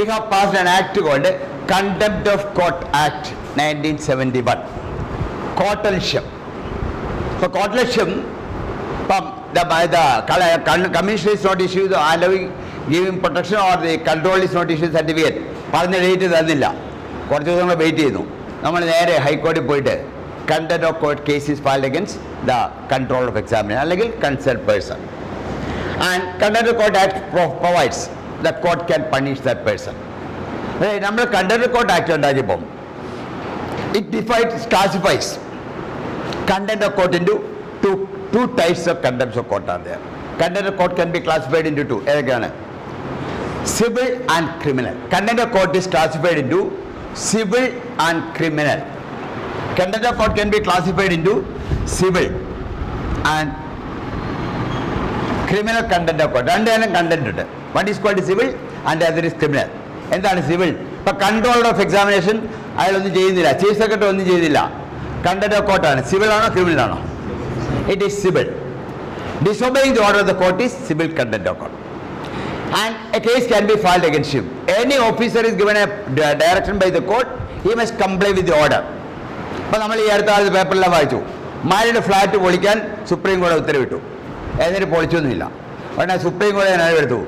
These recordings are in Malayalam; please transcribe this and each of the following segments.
we have passed an act called Contempt of Court Act 1971. Court action. So court action, the commission is not issued allowing giving protection or the control is not issued certificate. പറഞ്ഞ ഡേറ്റ് തന്നില്ല, കുറച്ച് ദിവസം നമ്മൾ വെയിറ്റ് ചെയ്തു. നമ്മൾ നേരെ ഹൈക്കോടതി പോയിട്ട് contempt of court case is filed against the control of examiner അല്ലെങ്കിൽ concerned person. And contempt of court act provides the court can punish that person. നമ്മൾ കണ്ടന്റ് ഓഫ് കോർട്ട് ആക്ട് ഉണ്ടാക്കിയപ്പം it classifies content of court into two types of contempt of court are there. Contempt of court can be classified into two. ഏതൊക്കെയാണ്? Civil and criminal. Contempt of court is classified into civil and criminal. Contempt of court can be classified into civil and criminal contempt of court. രണ്ടുതരം കണ്ടന്റ് ഉണ്ട്. One is called civil and the other is criminal. എന്താണ് സിവിൽ? ഇപ്പം കൺട്രോൾ ഓഫ് എക്സാമിനേഷൻ അയാളൊന്നും ചെയ്യുന്നില്ല, ചീഫ് സെക്രട്ടറി ഒന്നും ചെയ്യുന്നില്ല, കണ്ടന്റ് ഓഫ് കോർട്ടാണ്. സിവിൽ ആണോ ക്രിമിനൽ ആണോ? It is civil. Disobeying the order of the court is civil contempt of court. And a case can be filed against him. Any officer is given a direction by the court, he must comply with the order. അപ്പോൾ നമ്മൾ ഈ അടുത്ത കാലത്ത് പേപ്പറിലെല്ലാം വായിച്ചു, മാരിയുടെ ഫ്ലാറ്റ് പൊളിക്കാൻ സുപ്രീം കോടതി ഉത്തരവിട്ടു, എന്നിട്ട് പൊളിച്ചൊന്നുമില്ല. ഉടനെ സുപ്രീം കോടതി എടുത്തു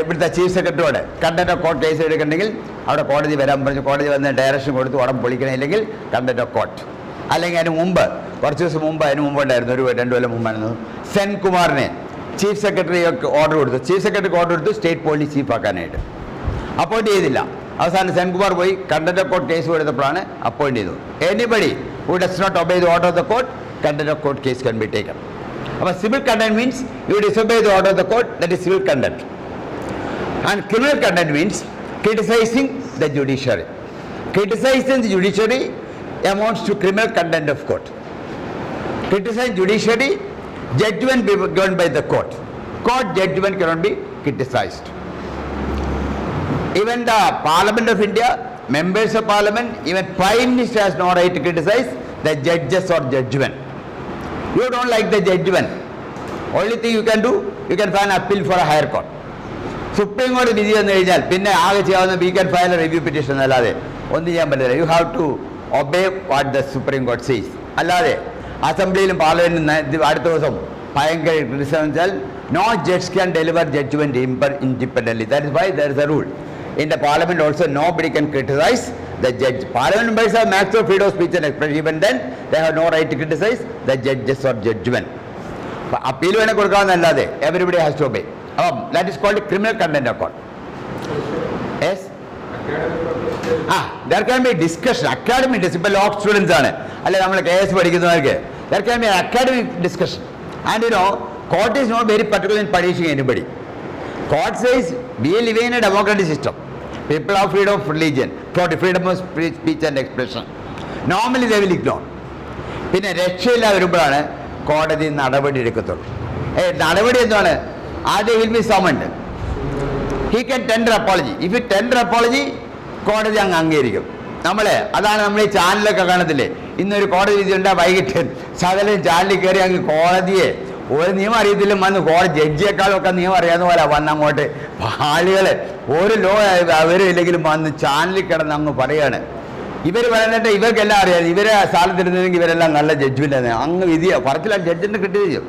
ഇവിടുത്തെ ചീഫ് സെക്രട്ടറിയോട് കണ്ടന്റ് ഓഫ് കോർട്ട് കേസ് എടുക്കണമെങ്കിൽ അവിടെ കോടതി വരാൻ പറഞ്ഞു. കോടതി വന്ന് ഡയറക്ഷൻ കൊടുത്ത് ഉടൻ പൊളിക്കണം, ഇല്ലെങ്കിൽ കണ്ടന്റ് ഓഫ് കോർട്ട്. അല്ലെങ്കിൽ അതിന് മുമ്പ് കുറച്ച് ദിവസം മുമ്പ് ഉണ്ടായിരുന്നു, ഒരു 2 കൊല്ലം മുമ്പായിരുന്നു, സെൻകുമാറിനെ ചീഫ് സെക്രട്ടറി ഓർഡർ കൊടുത്തു. ചീഫ് സെക്രട്ടറിക്ക് ഓർഡർ കൊടുത്തു സ്റ്റേറ്റ് പോലീസ് ചീഫ് ആക്കാനായിട്ട്. അപ്പോയിൻറ്റ് ചെയ്തില്ല. അവസാനം സെൻകുമാർ പോയി കണ്ടന്റ് ഓഫ് കോർട്ട് കേസ് കൊടുത്തപ്പോഴാണ് അപ്പോയിൻറ്റ് ചെയ്തത്. Anybody who does not obey the order of the court, contempt of court case can be taken. അപ്പോൾ civil contempt means you disobey the order of the court, that is civil contempt. And criminal contempt means criticizing the judiciary. Criticizing the judiciary amounts to criminal contempt of court. Criticizing judiciary, judgment be given by the court. Court judgment cannot be criticized. Even the Parliament of India, members of Parliament, even Prime Minister has no right to criticize the judges or judgment. You don't like the judgment, only thing you can do, you can file an appeal for a higher court. Supreme കോടതി വിധി വന്നു കഴിഞ്ഞാൽ പിന്നെ ആകെ ചെയ്യാവുന്ന we can file a review petition അല്ലാതെ ഒന്നും ചെയ്യാൻ പറ്റില്ല. You have to obey what the supreme court says. അല്ലാതെ അസംബ്ലിയിലും പാർലമെന്റിലും അടുത്ത ദിവസം ഭയങ്കര ക്രിറ്റിസിസം വെച്ചാൽ no judge can deliver judgment independently. That is why there is a rule in the parliament also, nobody can criticize the judge. Parliament members have maximum freedom of speech and expression. Even then they have no right to criticize the judges or judgment. Appeal വേണേൽ കൊടുക്കാവുന്നല്ലാതെ everybody has to obey. That is called criminal contempt of court. Yes? There can be discussion, academic discussion. ഇപ്പോൾ ലോ സ്റ്റുഡൻസ് ആണ്, അല്ലെങ്കിൽ നമ്മൾ കേസ് പഠിക്കുന്നവർക്ക് there can be an academic discussion. And you know, court is not very particular in punishing anybody. Court says we live in a democratic system. People have freedom of religion, freedom of speech and expression. Normally they will ignore. പിന്നെ രക്ഷയില്ല വരുമ്പോഴാണ് കോടതി നടപടി എടുക്കത്തുള്ളൂ. നടപടി എന്താണ്? They will be summoned. He can tender apology. If you tender apology, കോടതി അങ്ങ് അംഗീകരിക്കും. അതാണ് നമ്മൾ ഈ ചാനലൊക്കെ കാണത്തില്ലേ, ഇന്നൊരു കോടതി വിധി ഉണ്ടാ വൈകിട്ട് സകലം ചാനലിൽ കയറി അങ്ങ് കോടതിയെ ഒരു നിയമം അറിയത്തില്ല വന്ന് കോടതി ജഡ്ജിയെക്കാളൊക്കെ നിയമം അറിയാവുന്ന പോലെ വന്ന് അങ്ങോട്ട് ആളുകൾ ഒരു ലോ അവരില്ലെങ്കിലും വന്ന് ചാനലിൽ കിടന്ന് അങ്ങ് പറയാണ്. ഇവർ പറയുന്നിട്ട് ഇവർക്കെല്ലാം അറിയാം, ഇവരെ സ്ഥലത്തിരുന്നെങ്കിൽ ഇവരെല്ലാം നല്ല ജഡ്ജ്മെൻ്റ് അങ്ങ് വിധിയോ പറച്ചില്ല. ജഡ്ജിൻ്റെ കിട്ടിയോ?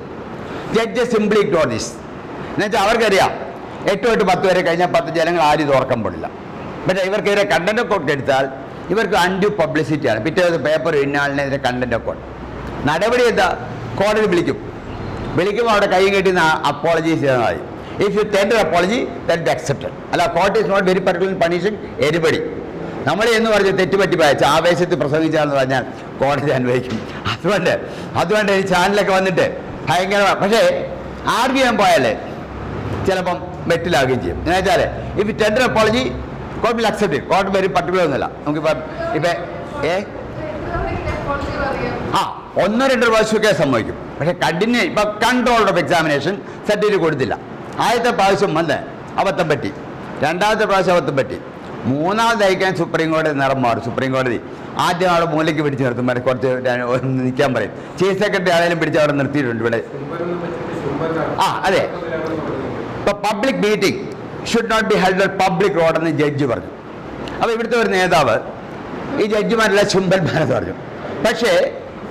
Judge simply ignore this. എന്നുവെച്ചാൽ അവർക്കറിയാം 8 തൊട്ട് 10 വരെ കഴിഞ്ഞാൽ 10 ജനങ്ങൾ ആരും ഇത് ഓർക്കാൻ പാടില്ല. പക്ഷേ ഇവർക്കെതിരെ കണ്ടന്റ് ഓഫ് കോർട്ട് എടുത്താൽ ഇവർക്ക് അൺഡ്യൂ പബ്ലിസിറ്റിയാണ്. പിറ്റേ ദിവസം പേപ്പർ ഇന്നാളിനെതിരെ കണ്ടന്റ് ഓഫ് കോർട്ട്. നടപടി എന്താ? കോടതി വിളിക്കുമ്പോൾ അവിടെ കൈ കെട്ടി അപ്പോളജൈസ് ചെയ്താൽ മതി. If you tender apology that be accepted. അല്ല, court is not very particular in punishing anybody. നമ്മൾ എന്ന് പറഞ്ഞ് തെറ്റുപറ്റി വായിച്ച ആവേശത്തിൽ പ്രസംഗിച്ചാണെന്ന് പറഞ്ഞാൽ കോടതി അനുഭവിക്കും. അതുകൊണ്ട് ഈ ചാനലൊക്കെ വന്നിട്ട് ഭയങ്കര. പക്ഷേ ആർഗ്യൂ ചെയ്യാൻ പോയാൽ ചിലപ്പം വെട്ടിലാകുകയും ചെയ്യും. എന്ന് വെച്ചാൽ if tender apology court will accept it. Court very particular ഒന്നുമില്ല. നമുക്കിപ്പം 1-2 പ്രാവശ്യമൊക്കെ സംഭവിക്കും. പക്ഷേ കണ്ടിന്യൂ ഇപ്പം കൺട്രോൾ ഓഫ് എക്സാമിനേഷൻ സർട്ടിഫിക്കറ്റ് കൊടുത്തില്ല. ആദ്യത്തെ പ്രാവശ്യം വന്ന് അബദ്ധം പറ്റി, രണ്ടാമത്തെ പ്രാവശ്യം അബദ്ധം പറ്റി, മൂന്നാമത് അയക്കാൻ സുപ്രീം കോടതി നിറം മാറും. സുപ്രീം കോടതി ആദ്യം ആൾ മൂലയ്ക്ക് പിടിച്ച് നിർത്തും, വരെ കുറച്ച് നിൽക്കാൻ പറയും. ചീഫ് സെക്രട്ടറി ആണെങ്കിലും പിടിച്ച് അവിടെ നിർത്തിയിട്ടുണ്ട് ഇവിടെ. അതെ. ഇപ്പം public meeting should not be held on public റോഡെന്ന് ജഡ്ജി പറഞ്ഞു. അപ്പോൾ ഇവിടുത്തെ ഒരു നേതാവ് ഈ ജഡ്ജിമാരെല്ലാം ചുംബന്മാരെന്ന് പറഞ്ഞു. പക്ഷേ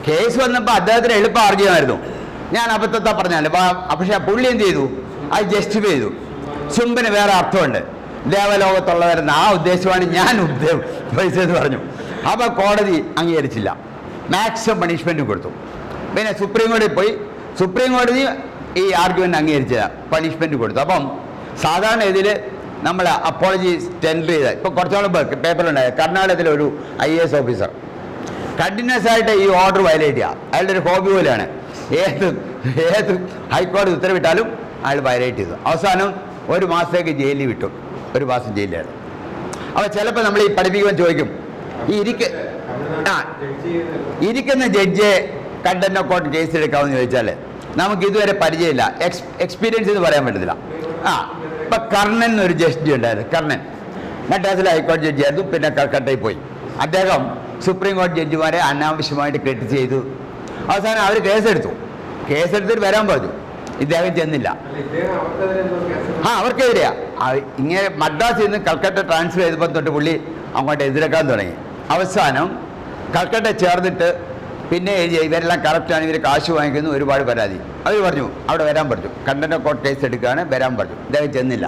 കേസ് വന്നപ്പോൾ അദ്ദേഹത്തിന് എളുപ്പം ആർഗ്യമായിരുന്നു, ഞാൻ അബദ്ധത്താ പറഞ്ഞാലേ. പക്ഷേ പുള്ളി എന്ത് ചെയ്തു, അത് ജസ്റ്റിഫൈ ചെയ്തു. ചുംബന് വേറെ അർത്ഥമുണ്ട്, ദേവലോകത്തുള്ളവരെന്ന് ആ ഉദ്ദേശമാണ് ഞാൻ ഉദ്ദേശിച്ചതെന്ന് പറഞ്ഞു. അപ്പോൾ കോടതി അംഗീകരിച്ചില്ല, മാക്സിമം പണിഷ്മെൻറ്റ് കൊടുത്തു. പിന്നെ സുപ്രീം കോടതി പോയി, സുപ്രീം കോടതി ഈ ആർഗ്യുമെൻ്റ് അംഗീകരിച്ച പണിഷ്മെൻറ്റ് കൊടുത്തു. അപ്പം സാധാരണ ഇതിൽ നമ്മൾ അപ്പോളജി ടെൻഡർ ചെയ്ത ഇപ്പോൾ കുറച്ചോളം പേപ്പറുണ്ടായത് കർണാടകത്തിലൊരു IAS ഓഫീസർ കണ്ടിന്യൂസ് ആയിട്ട് ഈ ഓർഡർ വയലേറ്റ് ചെയ്യുക. അയാളുടെ ഒരു ഹോബി പോലെയാണ്. ഏത് ഹൈക്കോടതി ഉത്തരവിട്ടാലും അയാൾ വയലേറ്റ് ചെയ്തു. അവസാനം 1 മാസത്തേക്ക് ജയിലിൽ വിട്ടു. 1 മാസം ജയിലിലായിരുന്നു. അപ്പോൾ ചിലപ്പോൾ നമ്മൾ ഈ പഠിപ്പിക്കുവാൻ ചോദിക്കും, ഈ ഇരിക്കുന്ന ജഡ്ജെ കണ്ടന്റ് ഓഫ് കോർട്ട് കേസ് എടുക്കാമെന്ന് ചോദിച്ചാൽ നമുക്ക് ഇതുവരെ പരിചയമില്ല, എക്സ്പീരിയൻസ് എന്ന് പറയാൻ പറ്റത്തില്ല. ഇപ്പം കർണൻ എന്നൊരു ജഡ്ജി ഉണ്ടായിരുന്നു. കർണൻ മദ്രാസിലെ ഹൈക്കോടതി ജഡ്ജിയായിരുന്നു, പിന്നെ കൽക്കട്ടയിൽ പോയി. അദ്ദേഹം സുപ്രീം കോടതി ജഡ്ജിമാരെ അനാവശ്യമായിട്ട് ക്രിട്ടിസൈസ് ചെയ്തു. അവസാനം അവർ കേസെടുത്തിട്ട് വരാൻ പറഞ്ഞു. ഇദ്ദേഹം ചെന്നില്ല. അവർക്കെതിരെയാ. ഇങ്ങനെ മദ്രാസിൽ നിന്ന് കൽക്കട്ട ട്രാൻസ്ഫർ ചെയ്തപ്പോൾ തൊട്ട് പുള്ളി അങ്ങോട്ട് എതിരക്കാൻ തുടങ്ങി. അവസാനം കൽക്കട്ട ചേർന്നിട്ട് പിന്നെ ഇവരെല്ലാം കറക്റ്റാണ്, ഇവർ കാശ് വാങ്ങിക്കുന്നു, ഒരുപാട് പരാതി. അവർ പറഞ്ഞു അവിടെ വരാൻ പറഞ്ഞു, കണ്ടന്റ് ഓഫ് കോർട്ട് കേസ് എടുക്കുകയാണ്, വരാൻ പറഞ്ഞു. ഇദ്ദേഹം ചെന്നില്ല.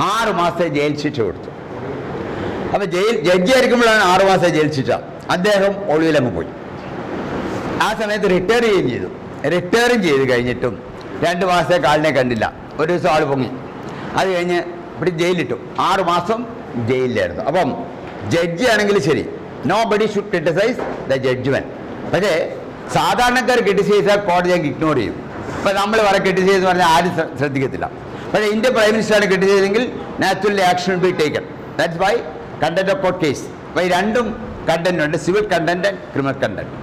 6 മാസത്തെ ജയിൽ ശിക്ഷ കൊടുത്തു. അപ്പോൾ ജഡ്ജി ആയിരിക്കുമ്പോഴാണ് 6 മാസത്തെ ജയിൽ ശിക്ഷ. അദ്ദേഹം ഒളിവിലങ്ങ് പോയി. ആ സമയത്ത് റിട്ടയറും ചെയ്ത് കഴിഞ്ഞിട്ടും 2 മാസത്തെ ആളിനെ കണ്ടില്ല. ഒരു ദിവസം ആൾ പൊങ്ങി, അത് കഴിഞ്ഞ് ഇവിടെ ജയിലിട്ടു. 6 മാസം ജയിലിലായിരുന്നു. അപ്പം ജഡ്ജി ആണെങ്കിൽ ശരി, nobody should criticize the judgment. പക്ഷേ സാധാരണക്കാർ ക്രിട്ടിസൈസ് ചെയ്താൽ കോടതി ഞങ്ങൾക്ക് ഇഗ്നോർ ചെയ്യും. ഇപ്പം നമ്മൾ വളരെ ക്രിട്ടിസൈസ് എന്ന് പറഞ്ഞാൽ ആരും ശ്രദ്ധിക്കത്തില്ല. പക്ഷേ ഇന്ത്യൻ പ്രൈം മിനിസ്റ്ററാണ് ക്രിട്ടിസൈസ് ചെയ്തെങ്കിൽ naturally action will be taken. That's why content of court case. അപ്പോൾ ഈ രണ്ടും കണ്ടന്റ് ഉണ്ട്, civil content and criminal content.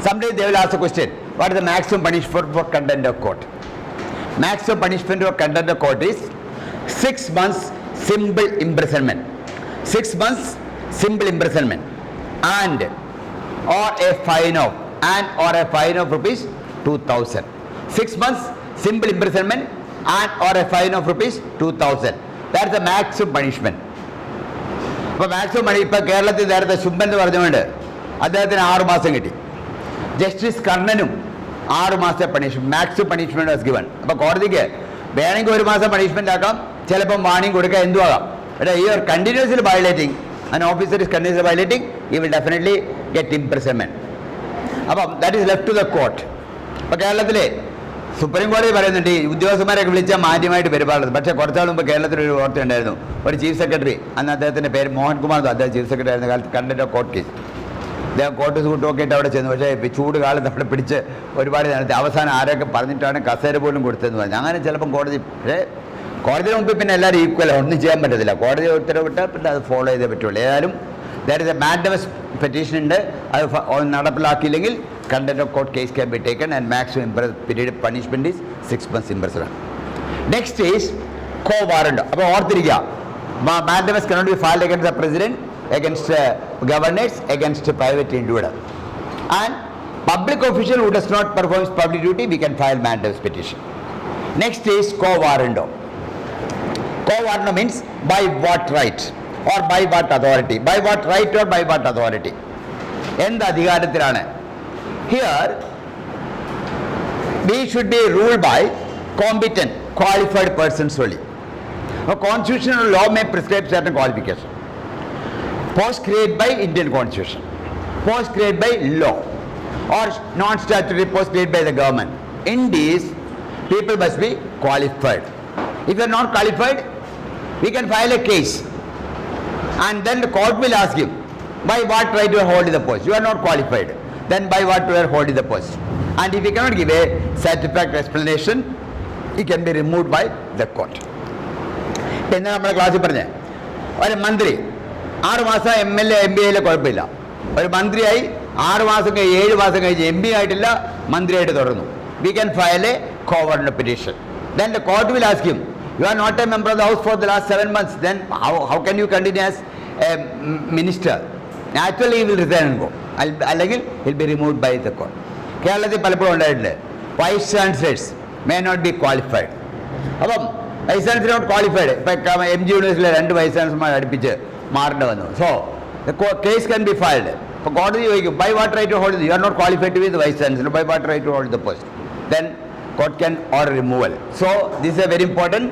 Someday they will ask a question, what is the maximum punishment for contempt of court? Maximum punishment for contempt of court is 6 months simple imprisonment. 6 months simple imprisonment and or a fine of rupees 2,000. 6 months simple imprisonment and or a fine of rupees 2,000. That's the maximum punishment. അപ്പോൾ മാക്സിമം പണി ഇപ്പോൾ കേരളത്തിൽ നേരത്തെ ശുംഭൻ എന്ന് പറഞ്ഞുകൊണ്ട് അദ്ദേഹത്തിന് 6 മാസം കിട്ടി. ജസ്റ്റിസ് കർണനും 6 മാസത്തെ punishment, maximum punishment was given. അപ്പോൾ കോടതിക്ക് വേണമെങ്കിൽ 1 മാസം പണിഷ്മെന്റ് ആക്കാം, ചിലപ്പം വാണിംഗ് കൊടുക്കാൻ എന്തും ആകാം. പക്ഷേ ഈ ഒരു continuously violating, an officer is continuously violating, he will definitely get imprisonment. അപ്പം that is left to the court. അപ്പോൾ കേരളത്തിലെ സുപ്രീം കോടതി പറയുന്നുണ്ട് ഈ ഉദ്യോഗസ്ഥന്മാരെയൊക്കെ വിളിച്ചാൽ മാന്യമായിട്ട് പെരുമാറുന്നത്. പക്ഷേ കുറച്ചാൾ മുമ്പ് കേരളത്തിലൊരു വാർത്ത ഉണ്ടായിരുന്നു, ഒരു ചീഫ് സെക്രട്ടറി, അന്ന് അദ്ദേഹത്തിൻ്റെ പേര് മോഹൻകുമാർ, അദ്ദേഹം ചീഫ് സെക്രട്ടറി ആയിരുന്ന കാലത്ത് കണ്ടന്റ് ഓഫ് കോർട്ട് കേസ്, അദ്ദേഹം കോർട്ട് സൂട്ടൊക്കെ ആയിട്ട് അവിടെ ചെന്നു. പക്ഷേ ചൂട് കാലത്ത് അവിടെ പിടിച്ച് ഒരുപാട് നേരത്തെ അവസാനം ആരൊക്കെ പറഞ്ഞിട്ടാണ് കസേര പോലും കൊടുത്തതെന്ന് പറഞ്ഞു. അങ്ങനെ ചിലപ്പം കോടതി, പക്ഷേ കോടതിയുടെ മുമ്പിൽ പിന്നെ എല്ലാവരും ഈക്വലാണ്, ഒന്നും ചെയ്യാൻ പറ്റത്തില്ല. കോടതി ഉത്തരവിട്ടാൽ പിന്നെ അത് ഫോളോ ചെയ്തേ പറ്റുള്ളൂ. ഏതായാലും that is a mandamus petition ഉണ്ട്, അത് നടപ്പിലാക്കിയില്ലെങ്കിൽ contempt of court case can be taken and maximum period punishment is 6 months imprisonment. Next is quo warranto. അപ്പോൾ ഓർത്തിരിക്കുക, mandamus cannot be filed against the president, against governors, against private individual, and public official who does not perform his public duty, we can file mandamus petition. Next is quo warranto. Quo warranto means by what right or by what authority. By what right or by what authority? എന്ത് അധികാരത്തിലാണ്? Here we should be ruled by competent, qualified persons only. A constitutional law may prescribe certain qualifications. Post created by Indian Constitution, post created by law, or non-statutory post created by the government. In these, people must be qualified. If you are not qualified, we can file a case, and then the court will ask him, by what right you are holding the post? You are not qualified. Then by what you are holding the post? And if you cannot give a satisfactory explanation, it can be removed by the court. പിന്നെ നമ്മുടെ ക്ലാസ്സിൽ പറഞ്ഞ ഒരു മന്ത്രി 6 മാസം MLA MB കുഴപ്പമില്ല, ഒരു മന്ത്രിയായി 6 മാസം കഴിഞ്ഞ് 7 മാസം കഴിഞ്ഞ് MP ആയിട്ടില്ല, മന്ത്രിയായിട്ട് തുടർന്നു. We can file a quo warranto petition. Then the court will ask him, you are not a member of the house for the last 7 months, then how can you continue as a minister? Naturally he will resign and go, അല്ലെങ്കിൽ he will be removed by the court. കേരളത്തിൽ പലപ്പോഴും ഉണ്ടായിട്ടുണ്ട്, vice chancellors may not be qualified. അപ്പം വൈസ് ചാൻസലർ നോട്ട് ക്വാളിഫൈഡ്. ഇപ്പം MG യൂണിവേഴ്സിറ്റിയിലെ 2 വൈസ് ചാൻസലർമാർ അടുപ്പിച്ച് മാറേണ്ടി വന്നു. So case can be filed. ഇപ്പോൾ കോടതി ചോദിക്കും by what right to hold you are not qualified to be vice chancellor, by what right to hold the post, then court can order removal. So this is a very important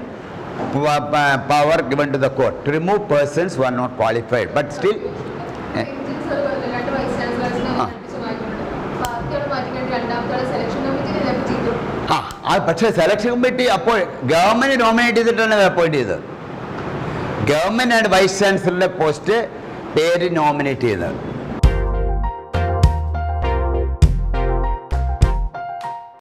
power given to the court to remove persons who are not qualified, but still പക്ഷേ സെലക്ഷൻ കമ്മിറ്റി അപ്പോൾ ഗവൺമെന്റ് നോമിനേറ്റ് ചെയ്തിട്ടാണ് അപ്പോയിന്റ് ചെയ്തത്. ഗവൺമെന്റ് ആണ് വൈസ് ചാൻസലറുടെ പോസ്റ്റ് പേര് നോമിനേറ്റ് ചെയ്തത്.